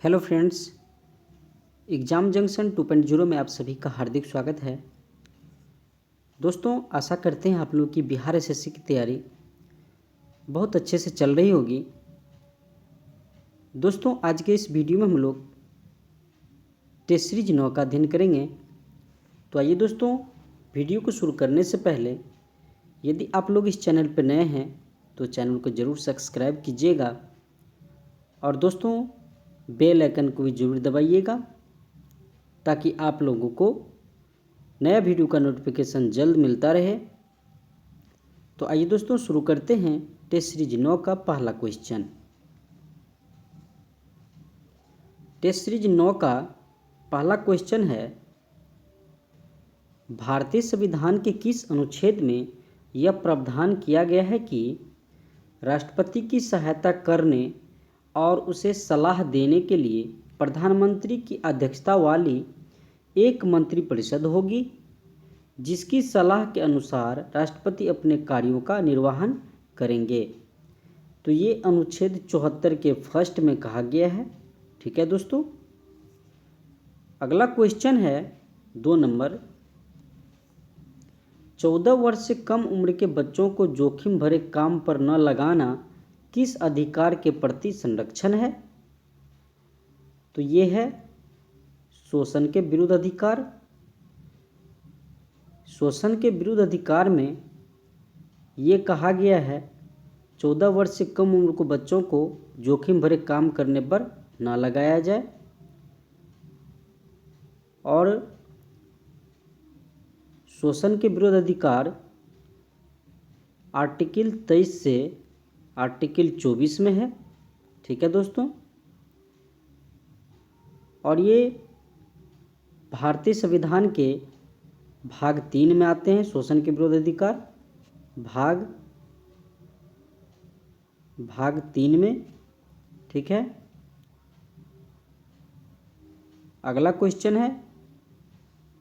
Hello friends, exam junction 2.0 में आप सभी का हार्दिक स्वागत है। दोस्तों, आशा करते हैं आप लोग की बिहार एसएससी की तैयारी बहुत अच्छे से चल रही होगी। दोस्तों, आज के इस वीडियो में हम लोग टेस्ट सीरीज 9 का अध्ययन करेंगे। तो आइए दोस्तों, वीडियो को शुरू करने से पहले यदि आप लोग इस चैनल पर नए हैं तो चैनल को ज़रूर सब्सक्राइब कीजिएगा और दोस्तों बेल आइकन को भी ज़रूर दबाइएगा ताकि आप लोगों को नया वीडियो का नोटिफिकेशन जल्द मिलता रहे। तो आइए दोस्तों शुरू करते हैं टेस्ट सीरीज 9 का पहला क्वेश्चन। टेस्ट सीरीज 9 का पहला क्वेश्चन है, भारतीय संविधान के किस अनुच्छेद में यह प्रावधान किया गया है कि राष्ट्रपति की सहायता करने और उसे सलाह देने के लिए प्रधानमंत्री की अध्यक्षता वाली एक मंत्रिपरिषद होगी, जिसकी सलाह के अनुसार राष्ट्रपति अपने कार्यों का निर्वहन करेंगे। तो ये अनुच्छेद 74 के फर्स्ट में कहा गया है। ठीक है दोस्तों, अगला क्वेश्चन है 2 नंबर। 14 वर्ष से कम उम्र के बच्चों को जोखिम भरे काम पर न लगाना किस अधिकार के प्रति संरक्षण है? तो ये है शोषण के विरुद्ध अधिकार। शोषण के विरुद्ध अधिकार में ये कहा गया है 14 वर्ष से कम उम्र के बच्चों को जोखिम भरे काम करने पर ना लगाया जाए। और शोषण के विरुद्ध अधिकार आर्टिकल 23 से आर्टिकल 24 में है। ठीक है दोस्तों, और ये भारतीय संविधान के भाग 3 में आते हैं। शोषण के विरुद्ध अधिकार भाग 3 में। ठीक है, अगला क्वेश्चन है,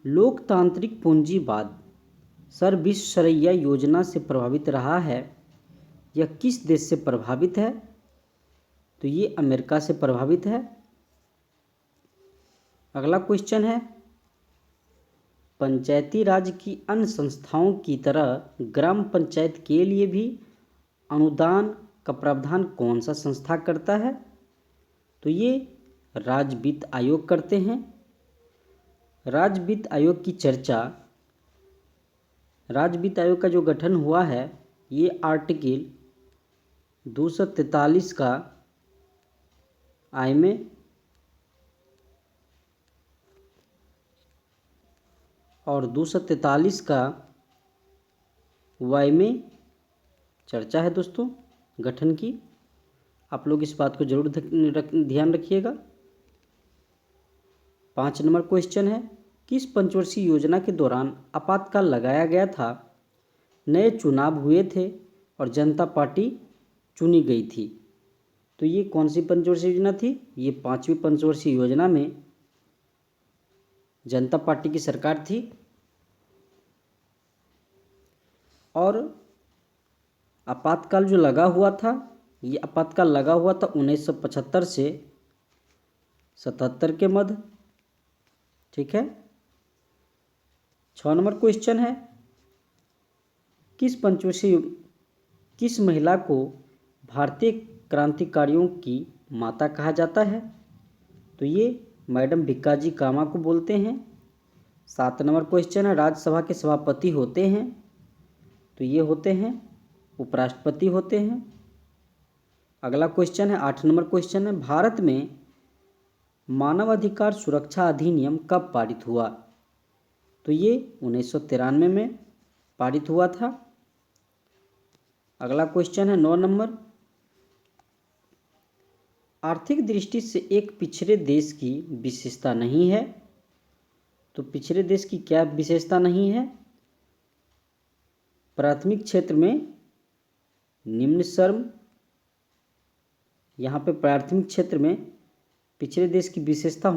लोकतांत्रिक पूंजीवाद सर विश्वेश्वरैया योजना से प्रभावित रहा है, यह किस देश से प्रभावित है? तो ये अमेरिका से प्रभावित है। अगला क्वेश्चन है, पंचायती राज की अन्य संस्थाओं की तरह ग्राम पंचायत के लिए भी अनुदान का प्रावधान कौन सा संस्था करता है? तो ये राज्य वित्त आयोग करते हैं। राज्य वित्त आयोग की चर्चा, राज्य वित्त आयोग का जो गठन हुआ है ये आर्टिकल 243 का आई में और 243 का वाई में चर्चा है दोस्तों गठन की। आप लोग इस बात को जरूर ध्यान रखिएगा। 5 नंबर क्वेश्चन है, किस पंचवर्षीय योजना के दौरान आपातकाल लगाया गया था, नए चुनाव हुए थे और जनता पार्टी चुनी गई थी? तो ये कौन सी पंचवर्षीय योजना थी? ये 5वीं पंचवर्षीय योजना में जनता पार्टी की सरकार थी। और आपातकाल जो लगा हुआ था, ये आपातकाल लगा हुआ था 1975 से 77 के मध्य। ठीक है, 6 नंबर क्वेश्चन है, किस महिला को भारतीय क्रांतिकारियों की माता कहा जाता है? तो ये मैडम भिक्काजी कामा को बोलते हैं। 7 नंबर क्वेश्चन है, राज्यसभा के सभापति होते हैं, तो ये होते हैं उपराष्ट्रपति होते हैं। अगला क्वेश्चन है 8 नंबर क्वेश्चन है, भारत में मानवाधिकार सुरक्षा अधिनियम कब पारित हुआ? तो ये 1993 में पारित हुआ था। अगला क्वेश्चन है 9 नंबर, आर्थिक दृष्टि से एक पिछड़े देश की विशेषता नहीं है। तो पिछड़े देश की क्या विशेषता नहीं है? प्राथमिक क्षेत्र में निम्न श्रम, यहाँ पे प्राथमिक क्षेत्र में पिछड़े देश की विशेषता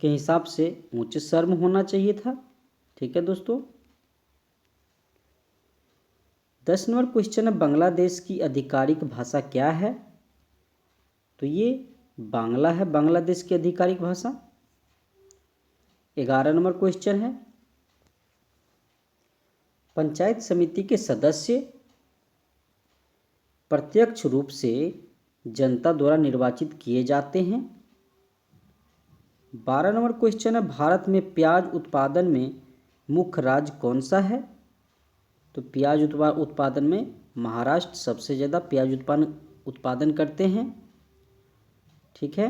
के हिसाब से उच्च श्रम होना चाहिए था। ठीक है दोस्तों, 10 नंबर क्वेश्चन है, बांग्लादेश की आधिकारिक भाषा क्या है? तो ये बांग्ला है बांग्लादेश की आधिकारिक भाषा। 11 नंबर क्वेश्चन है, पंचायत समिति के सदस्य प्रत्यक्ष रूप से जनता द्वारा निर्वाचित किए जाते हैं। 12 नंबर क्वेश्चन है, भारत में प्याज उत्पादन में मुख्य राज्य कौन सा है? तो प्याज उत्पादन में महाराष्ट्र सबसे ज़्यादा प्याज उत्पादन करते हैं। ठीक है।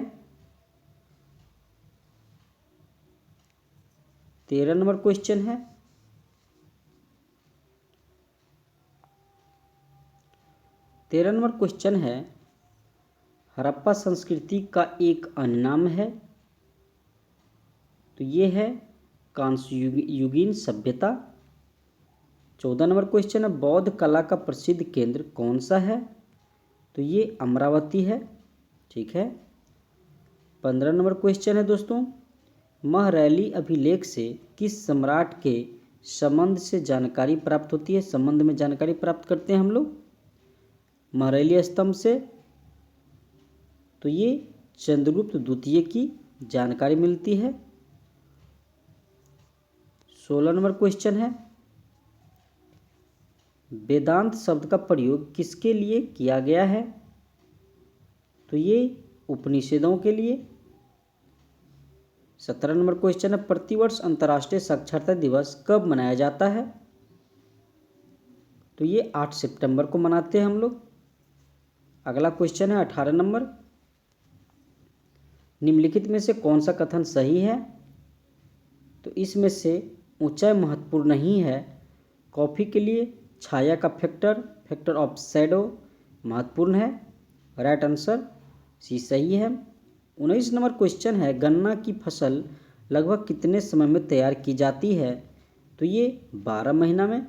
13 नंबर क्वेश्चन है, हड़प्पा संस्कृति का एक अन्य नाम है। तो ये है कांस्ययुगीन सभ्यता। 14 नंबर क्वेश्चन है, बौद्ध कला का प्रसिद्ध केंद्र कौन सा है? तो ये अमरावती है। ठीक है। 15 नंबर क्वेश्चन है दोस्तों, महरैली अभिलेख से किस सम्राट के संबंध में जानकारी प्राप्त करते हैं हम लोग? महरैली स्तंभ से। तो ये चंद्रगुप्त द्वितीय की जानकारी मिलती है। 16 नंबर क्वेश्चन है, वेदांत शब्द का प्रयोग किसके लिए किया गया है? तो ये उपनिषदों के लिए। 17 नंबर क्वेश्चन है, प्रतिवर्ष अंतर्राष्ट्रीय साक्षरता दिवस कब मनाया जाता है? तो ये 8 सितंबर को मनाते हैं हम लोग। अगला क्वेश्चन है 18 नंबर, निम्नलिखित में से कौन सा कथन सही है? तो इसमें से ऊंचाई महत्वपूर्ण नहीं है। कॉफ़ी के लिए छाया का फैक्टर ऑफ शैडो महत्वपूर्ण है। राइट आंसर सी सही है। 19 नंबर क्वेश्चन है, गन्ना की फसल लगभग कितने समय में तैयार की जाती है? तो ये 12 महीना में।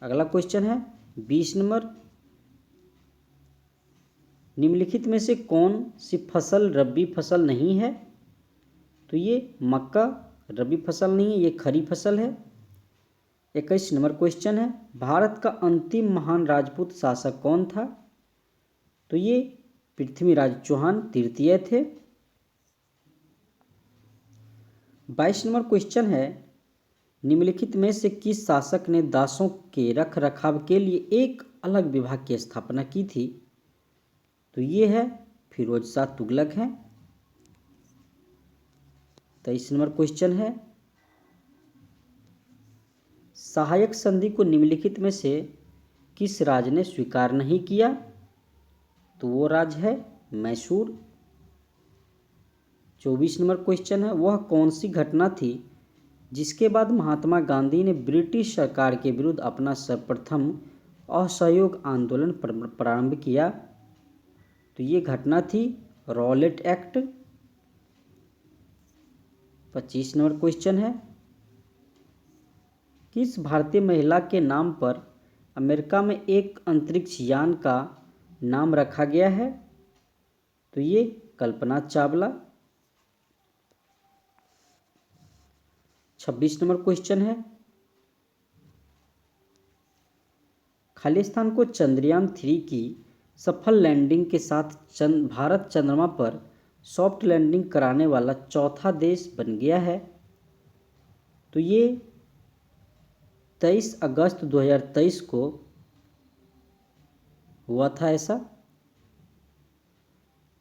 अगला क्वेश्चन है 20 नंबर, निम्नलिखित में से कौन सी फसल रबी फसल नहीं है? तो ये मक्का रबी फसल नहीं है, ये खरी फसल है। 21 नंबर क्वेश्चन है, भारत का अंतिम महान राजपूत शासक कौन था? तो ये पृथ्वीराज चौहान तृतीय थे। 22 नंबर क्वेश्चन है, निम्नलिखित में से किस शासक ने दासों के रख रखाव के लिए एक अलग विभाग की स्थापना की थी? तो ये है फिरोज शाह तुगलक है। 23 नंबर क्वेश्चन है, सहायक संधि को निम्नलिखित में से किस राज्य ने स्वीकार नहीं किया? तो वो राज्य है मैसूर। 24 नंबर क्वेश्चन है, वह कौन सी घटना थी जिसके बाद महात्मा गांधी ने ब्रिटिश सरकार के विरुद्ध अपना सर्वप्रथम असहयोग आंदोलन प्रारंभ किया? तो ये घटना थी रॉलेट एक्ट। 25 नंबर क्वेश्चन है, किस भारतीय महिला के नाम पर अमेरिका में एक अंतरिक्ष यान का नाम रखा गया है? तो ये कल्पना चावला। 26 नंबर क्वेश्चन है, खालिस्तान को चंद्रयान 3 की सफल लैंडिंग के साथ भारत चंद्रमा पर सॉफ्ट लैंडिंग कराने वाला चौथा देश बन गया है। तो ये 23 अगस्त 2023 को हुआ था ऐसा।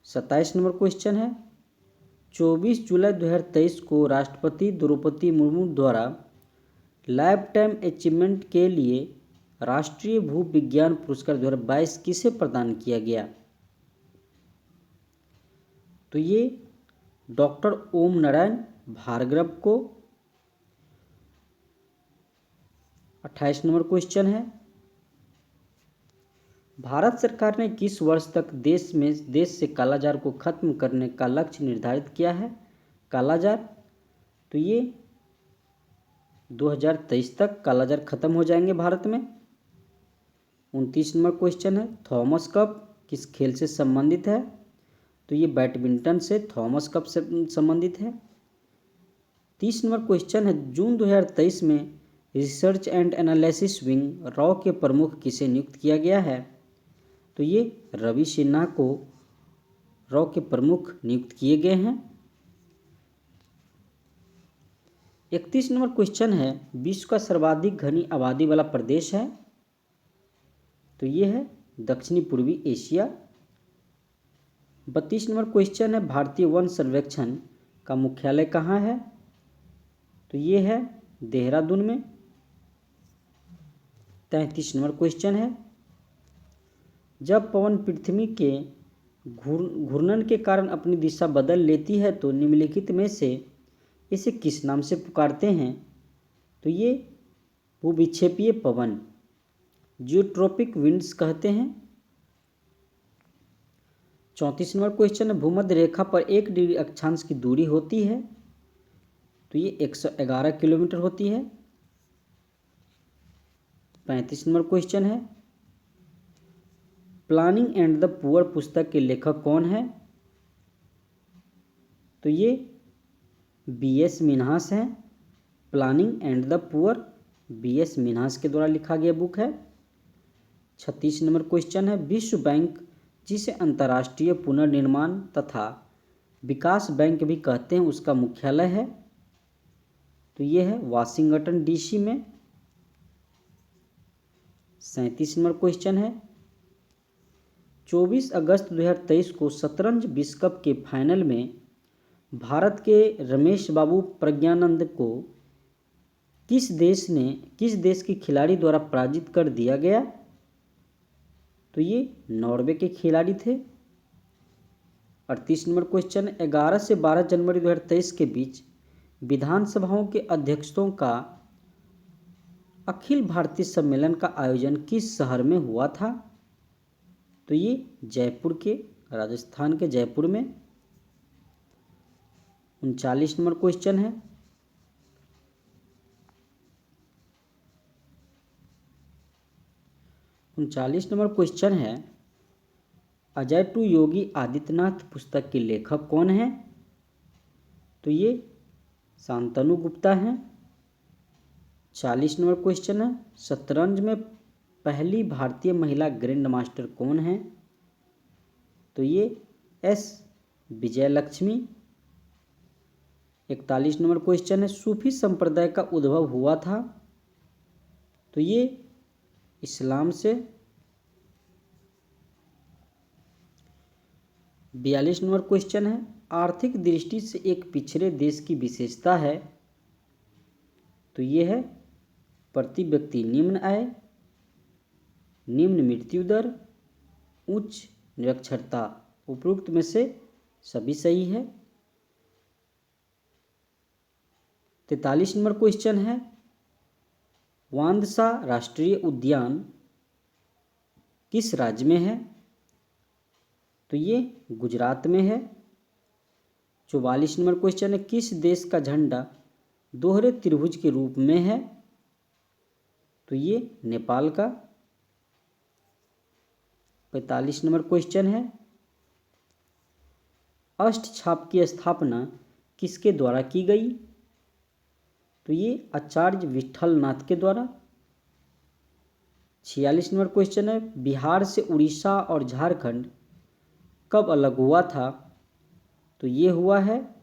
27 नंबर क्वेश्चन है, 24 जुलाई 2023 को राष्ट्रपति द्रौपदी मुर्मू द्वारा लाइफ टाइम अचीवमेंट के लिए राष्ट्रीय भू विज्ञान पुरस्कार 2022 किसे प्रदान किया गया? तो ये डॉक्टर ओम नारायण भार्गव को। 28 नंबर क्वेश्चन है, भारत सरकार ने किस वर्ष तक देश से कालाजार को खत्म करने का लक्ष्य निर्धारित किया है? कालाजार, तो ये 2023 तक कालाजार खत्म हो जाएंगे भारत में। 29 नंबर क्वेश्चन है, थॉमस कप किस खेल से संबंधित है? तो ये बैडमिंटन से थॉमस कप से संबंधित है। 30 नंबर क्वेश्चन है, जून 2023 में रिसर्च एंड एनालिसिस विंग के प्रमुख किसे नियुक्त किया गया है? तो ये रवि सिन्हा को रॉ के प्रमुख नियुक्त किए गए हैं। 31 नंबर क्वेश्चन है, विश्व का सर्वाधिक घनी आबादी वाला प्रदेश है, तो ये है दक्षिणी पूर्वी एशिया। 32 नंबर क्वेश्चन है, भारतीय वन सर्वेक्षण का मुख्यालय कहाँ है, तो ये है देहरादून में। 33 नंबर क्वेश्चन है, जब पवन पृथ्वी के घूर्णन के कारण अपनी दिशा बदल लेती है तो निम्नलिखित में से इसे किस नाम से पुकारते हैं, तो ये भूविक्षेपीय पवन जियोट्रॉपिक विंड्स कहते हैं। 34 नंबर क्वेश्चन है, भूमध्य रेखा पर 1 डिग्री अक्षांश की दूरी होती है, तो ये 111 किलोमीटर होती है। 35 नंबर क्वेश्चन है, प्लानिंग एंड द पुअर पुस्तक के लेखक कौन है, तो ये B.S. मिन्हास हैं। Planning and the poor B.S. Minhas के द्वारा लिखा गया बुक है। 36 नंबर क्वेश्चन है, विश्व बैंक जिसे अंतर्राष्ट्रीय पुनर्निर्माण तथा विकास बैंक भी कहते हैं, उसका मुख्यालय है, तो ये है वाशिंगटन DC में। 37 नंबर क्वेश्चन है, 24 अगस्त 2023 को शतरंज विश्व कप के फाइनल में भारत के रमेश बाबू प्रज्ञानंद को किस देश के खिलाड़ी द्वारा पराजित कर दिया गया, तो ये नॉर्वे के खिलाड़ी थे। 38 नंबर क्वेश्चन, 11 से 12 जनवरी 2023 के बीच विधानसभाओं के अध्यक्षों का अखिल भारतीय सम्मेलन का आयोजन किस शहर में हुआ था, तो ये जयपुर के, राजस्थान के जयपुर में। 39 नंबर क्वेश्चन है, अजय टू योगी आदित्यनाथ पुस्तक के लेखक कौन हैं, तो ये शांतनु गुप्ता हैं। 40 नंबर क्वेश्चन है, शतरंज में पहली भारतीय महिला ग्रैंड मास्टर कौन है, तो ये S. विजयलक्ष्मी। 41 नंबर क्वेश्चन है, सूफी संप्रदाय का उद्भव हुआ था, तो ये इस्लाम से। 42 नंबर क्वेश्चन है, आर्थिक दृष्टि से एक पिछड़े देश की विशेषता है, तो ये है प्रति व्यक्ति निम्न आय, निम्न मृत्यु दर, उच्च निरक्षरता। उपरोक्त में से सभी सही है। 43 नंबर क्वेश्चन है, वांदसा राष्ट्रीय उद्यान किस राज्य में है, तो ये गुजरात में है। 44 नंबर क्वेश्चन है, किस देश का झंडा दोहरे त्रिभुज के रूप में है, तो ये नेपाल का। 45 नंबर क्वेश्चन है, अष्टछाप की स्थापना किसके द्वारा की गई, तो ये आचार्य विठलनाथ के द्वारा। 46 नंबर क्वेश्चन है, बिहार से उड़ीसा और झारखंड कब अलग हुआ था, तो ये हुआ है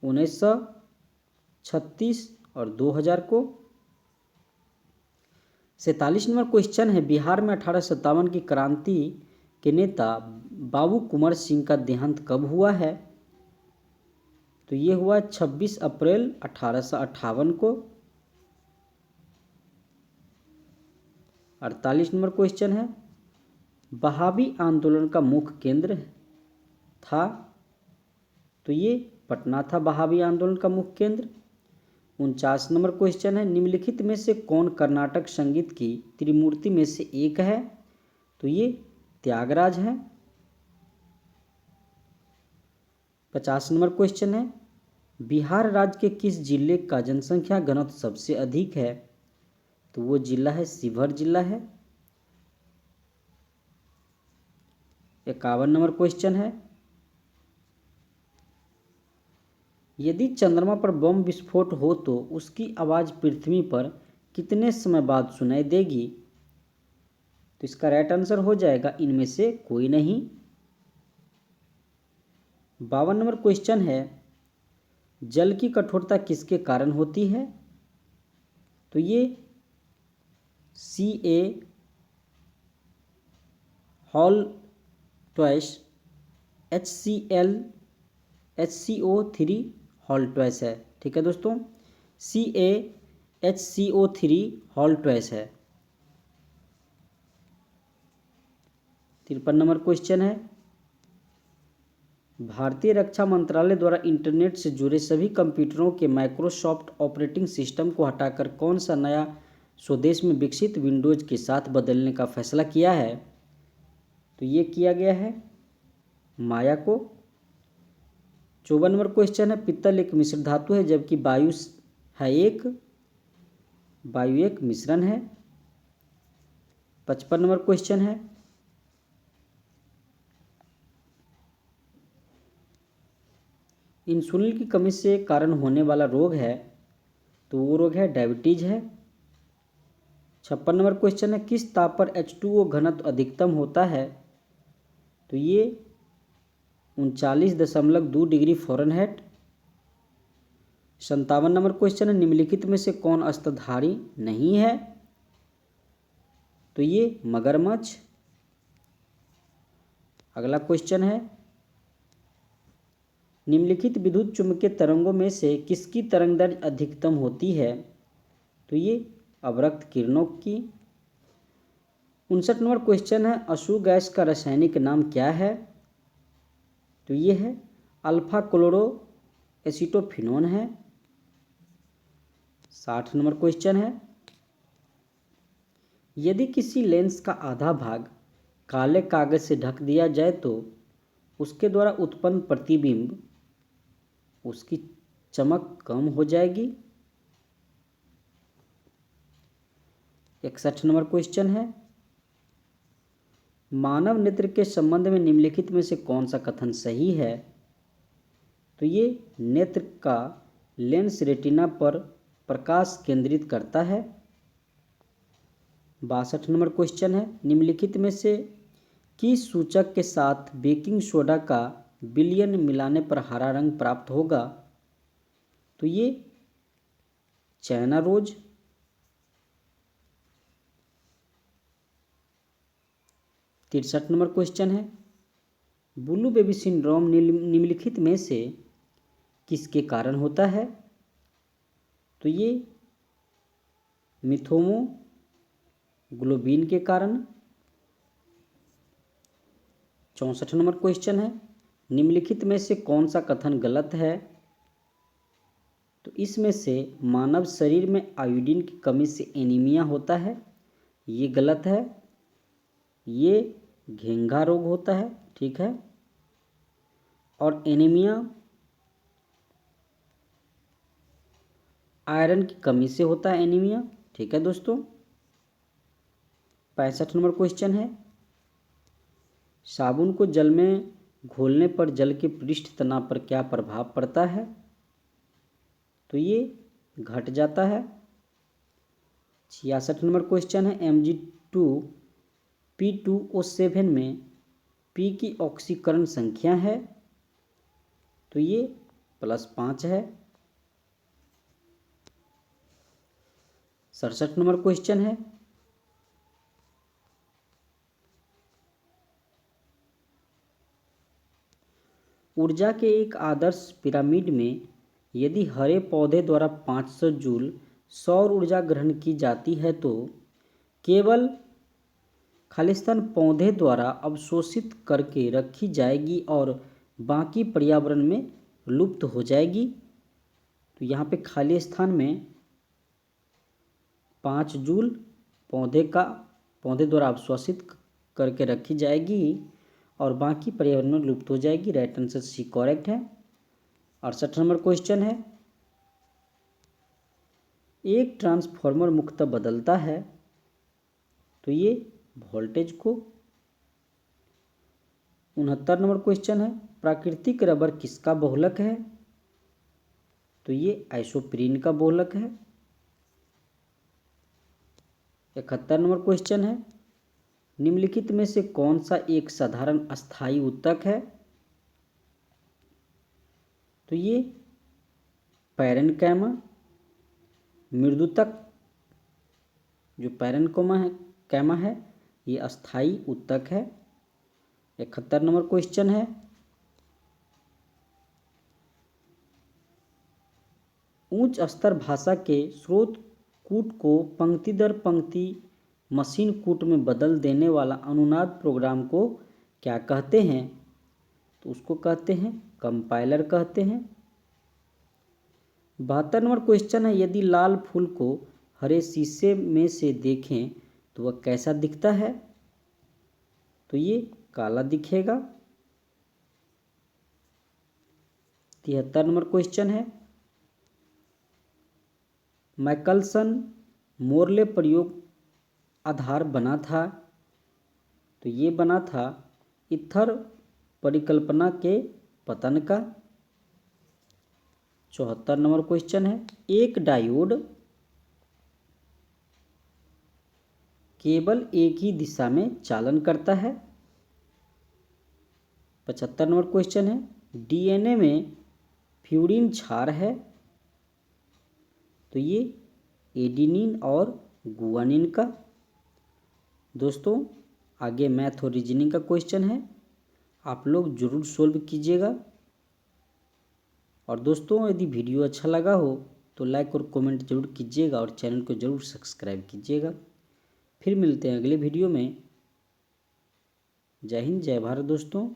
1936 और 2000 को। 47 नंबर क्वेश्चन है, बिहार में 1857 की क्रांति के नेता बाबू कुंवर सिंह का देहांत कब हुआ है, तो ये हुआ 26 अप्रैल 1858 को। 48 नंबर क्वेश्चन है, बहावी आंदोलन का मुख्य केंद्र था, तो ये पटना था बहावी आंदोलन का मुख्य केंद्र। 49 नंबर क्वेश्चन है, निम्नलिखित में से कौन कर्नाटक संगीत की त्रिमूर्ति में से एक है, तो ये त्यागराज है। 50 नंबर क्वेश्चन है, बिहार राज्य के किस जिले का जनसंख्या घनत्व सबसे अधिक है, तो वो जिला है शिवहर जिला है। 51 नंबर क्वेश्चन है, यदि चंद्रमा पर बम विस्फोट हो तो उसकी आवाज़ पृथ्वी पर कितने समय बाद सुनाई देगी, तो इसका राइट आंसर हो जाएगा इनमें से कोई नहीं। 52 नंबर क्वेश्चन है, जल की कठोरता किसके कारण होती है? तो ये Ca hall twice HCl HCO3 hall twice है। ठीक है दोस्तों, CaHCO3 हॉल ट्वाइस है। 53 नंबर क्वेश्चन है, भारतीय रक्षा मंत्रालय द्वारा इंटरनेट से जुड़े सभी कंप्यूटरों के माइक्रोसॉफ्ट ऑपरेटिंग सिस्टम को हटाकर कौन सा नया स्वदेश में विकसित विंडोज के साथ बदलने का फैसला किया है? तो ये किया गया है माया को। 54 नंबर क्वेश्चन है, पित्तल एक मिश्र धातु है जबकि वायु एक मिश्रण है। 55 नंबर क्वेश्चन है, इंसुलिन की कमी से कारण होने वाला रोग है, तो वो रोग है डायबिटीज है। 56 नंबर क्वेश्चन है, किस ताप पर H2O घनत्व अधिकतम होता है? तो ये 39.2 डिग्री फ़ारेनहाइट। 57 नंबर क्वेश्चन है, निम्नलिखित में से कौन अस्त्रधारी नहीं है? तो ये मगरमच्छ। अगला क्वेश्चन है, निम्नलिखित विद्युत चुम्बकीय तरंगों में से किसकी तरंगदैर्घ्य अधिकतम होती है? तो ये अवरक्त किरणों की। 59 नंबर क्वेश्चन है, अशु गैस का रासायनिक नाम क्या है? तो ये है अल्फा क्लोरो एसीटोफिनोन है। 60 नंबर क्वेश्चन है, यदि किसी लेंस का आधा भाग काले कागज से ढक दिया जाए तो उसके द्वारा उत्पन्न प्रतिबिंब उसकी चमक कम हो जाएगी। 61 नंबर क्वेश्चन है, मानव नेत्र के संबंध में निम्नलिखित में से कौन सा कथन सही है? तो ये नेत्र का लेंस रेटिना पर प्रकाश केंद्रित करता है। 62 नंबर क्वेश्चन है, निम्नलिखित में से किस सूचक के साथ बेकिंग सोडा का विलयन मिलाने पर हरा रंग प्राप्त होगा? तो ये चाइना रोज। 63 नंबर क्वेश्चन है, ब्लू बेबी सिंड्रोम निम्नलिखित में से किसके कारण होता है? तो ये मिथोमोग्लोबिन के कारण। 64 नंबर क्वेश्चन है, निम्नलिखित में से कौन सा कथन गलत है? तो इसमें से मानव शरीर में आयोडीन की कमी से एनीमिया होता है, ये गलत है। ये घेंघा रोग होता है। ठीक है, और एनीमिया आयरन की कमी से होता है एनीमिया। ठीक है दोस्तों। 65 नंबर क्वेश्चन है, साबुन को जल में घोलने पर जल के पृष्ठ तनाव पर क्या प्रभाव पड़ता है? तो ये घट जाता है। 66 नंबर क्वेश्चन है, Mg2P2O7 में P की ऑक्सीकरण संख्या है, तो ये +5 है। 67 नंबर क्वेश्चन है, ऊर्जा के एक आदर्श पिरामिड में यदि हरे पौधे द्वारा 500 जूल सौर ऊर्जा ग्रहण की जाती है तो केवल खालिस्तान पौधे द्वारा अवशोषित करके रखी जाएगी और बाकी पर्यावरण में लुप्त हो जाएगी। तो यहाँ पे खाली स्थान में 5 जूल पौधे द्वारा अवशोषित करके रखी जाएगी और बाकी पर्यावरण में लुप्त हो जाएगी। राइट आंसर सी करेक्ट है। 68 नंबर क्वेश्चन है, एक ट्रांसफार्मर मुख्यतः बदलता है, तो ये वोल्टेज को। 69 नंबर क्वेश्चन है, प्राकृतिक रबर किसका बहुलक है? तो ये आइसोप्रीन का बहुलक है। 71 नंबर क्वेश्चन है, निम्नलिखित में से कौन सा एक साधारण अस्थायी ऊतक है? तो ये पैरेन्काइमा। मृदुतक जो पैरेन्काइमा है ये अस्थायी ऊतक है। 71 नंबर क्वेश्चन है, उच्च स्तर भाषा के स्रोत कूट को पंक्ति दर पंक्ति मशीन कूट में बदल देने वाला अनुनाद प्रोग्राम को क्या कहते हैं? तो उसको कहते हैं कंपाइलर कहते हैं। 72 नंबर क्वेश्चन है, यदि लाल फूल को हरे शीशे में से देखें तो वह कैसा दिखता है? तो ये काला दिखेगा। 73 नंबर क्वेश्चन है, माइकलसन मोरले प्रयोग आधार बना था? तो ये बना था इथर परिकल्पना के पतन का। 74 नंबर क्वेश्चन है, एक डायोड केवल एक ही दिशा में चालन करता है? 75 नंबर क्वेश्चन है, डीएनए में फ्यूरिन क्षार है? तो ये एडिनिन और गुआनिन का। दोस्तों आगे मैथ और रीजनिंग का क्वेश्चन है, आप लोग जरूर सोल्व कीजिएगा। और दोस्तों यदि वीडियो अच्छा लगा हो तो लाइक और कमेंट जरूर कीजिएगा और चैनल को जरूर सब्सक्राइब कीजिएगा। फिर मिलते हैं अगले वीडियो में। जय हिंद, जय भारत दोस्तों।